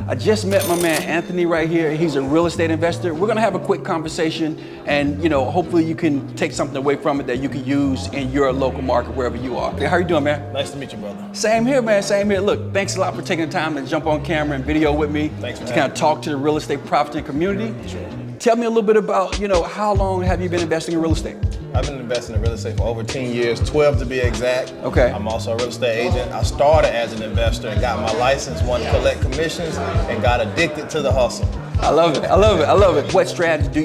I just met my man Anthony right here. He's a real estate investor. We're gonna have a quick conversation and hopefully you can take something away from it that you can use in your local market, wherever you are. How are you doing, man? Nice to meet you, brother. Same here, man, same here. Look, thanks a lot for taking the time to jump on camera and video with me. Thanks for to kind of talk to the real estate profiting community. Sure. Tell me a little bit about, how long have you been investing in real estate? I've been investing in real estate for over 10 years, 12 to be exact. Okay. I'm also a real estate agent. I started as an investor and got my license, wanted to collect commissions, and got addicted to the hustle. I love it, I love it, I love it. What strategy do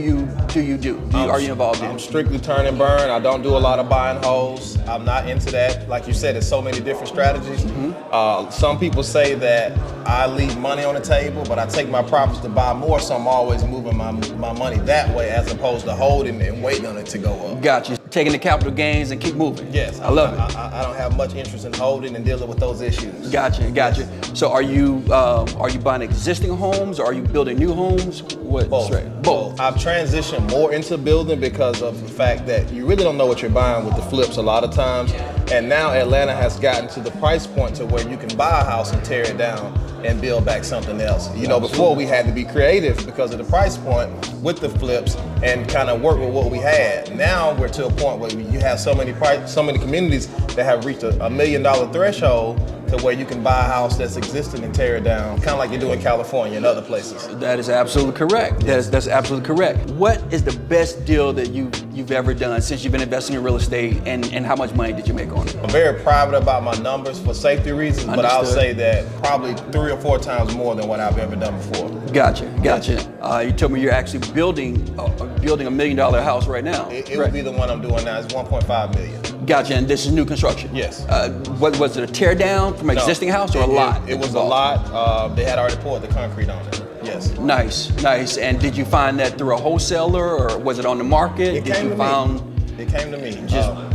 you do? Are you involved in? I'm strictly turn and burn. I don't do a lot of buy and holds. I'm not into that. Like you said, there's so many different strategies. Some people say that I leave money on the table, but I take my profits to buy more, so I'm always moving my money that way as opposed to holding it and waiting on it to go up. Got you. Taking the capital gains and keep moving. Yes. I love it. I don't have much interest in holding and dealing with those issues. Gotcha. So are you buying existing homes or are you building new homes? What? Both. Right. Both. I've transitioned more into building because of the fact that you really don't know what you're buying with the flips a lot of times. And now Atlanta has gotten to the price point to where you can buy a house and tear it down and build back something else. Before we had to be creative because of the price point with the flips and kind of work with what we had. Now we're to a point where you have so many communities that have reached a $1 million threshold to where you can buy a house that's existing and tear it down, kind of like you do in California and other places. That is absolutely correct. That's absolutely correct. What is the best deal that you've ever done since you've been investing in real estate, and how much money did you make on it? I'm very private about my numbers for safety reasons, but I'll say that probably 3 or 4 times more than what I've ever done before. Gotcha. You told me you're actually building a $1 million house right now. It would be the one I'm doing now. It's 1.5 million. Gotcha, and this is new construction? Yes. Was it a tear down from an existing house or a lot? It was a lot. They had already poured the concrete on it. Yes. Nice. And did you find that through a wholesaler or was it on the market? It came to me.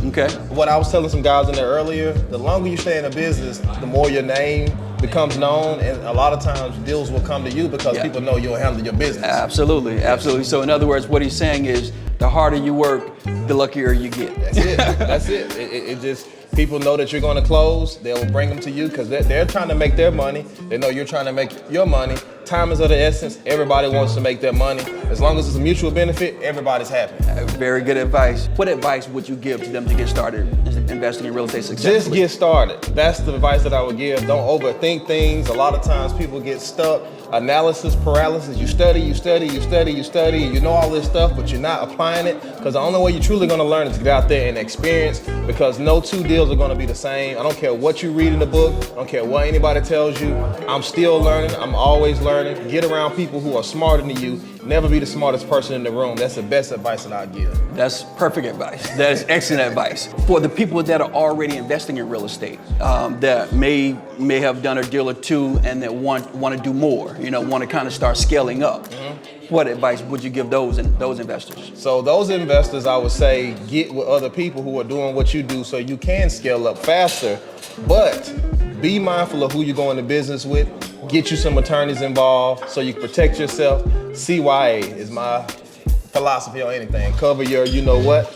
Okay. What I was telling some guys in there earlier, the longer you stay in a business, the more your name becomes known, and a lot of times deals will come to you because people know you'll handle your business. Absolutely. So in other words, what he's saying is the harder you work, the luckier you get. That's it. It just, people know that you're going to close. They'll bring them to you because they're trying to make their money. They know you're trying to make your money. Time is of the essence. Everybody wants to make their money. As long as it's a mutual benefit, everybody's happy. Very good advice. What advice would you give to them to get started investing in real estate successfully? Just get started. That's the advice that I would give. Don't overthink things. A lot of times people get stuck. Analysis paralysis. You study, you know all this stuff, but you're not applying it, because the only way you're truly going to learn is to get out there and experience, because no 2 deals are going to be the same. I don't care what you read in the book. I don't care what anybody tells you. I'm still learning. I'm always learning. Get around people who are smarter than you. Never be the smartest person in the room. That's the best advice that I give. That's perfect advice. That is excellent advice. For the people that are already investing in real estate, that may have done a deal or two and that want to do more, want to kind of start scaling up. What advice would you give those investors? So those investors, I would say, get with other people who are doing what you do so you can scale up faster, but be mindful of who you're going to business with. Get you some attorneys involved so you can protect yourself. 𝗔𝗁 is my philosophy on anything. Cover your you-know-what.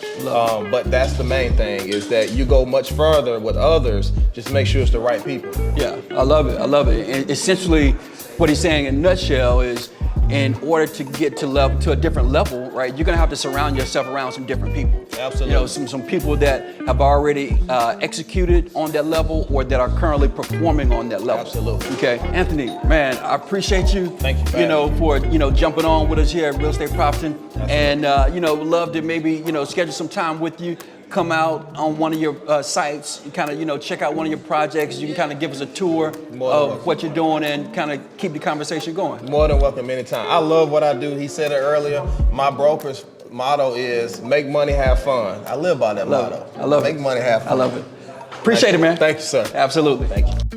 But that's the main thing, is that you go much further with others. Just make sure it's the right people. Yeah, I love it. And essentially, what he's saying in a nutshell is, in order to get to a different level, right, you're gonna have to surround yourself around some different people. Absolutely. Some people that have already executed on that level or that are currently performing on that level. Absolutely. Okay, Anthony, man, I appreciate you. Thank you for jumping on with us here at Real Estate Profiting, and would love to maybe schedule some time with you. Come out on one of your sites, kind of check out one of your projects. You can kind of give us a tour of what you're doing and kind of keep the conversation going. More than welcome anytime. I love what I do. He said it earlier. My broker's motto is make money, have fun. I live by that motto. I love it. Make money, have fun. I love it. Appreciate it, man. Thank you, sir. Absolutely. Thank you.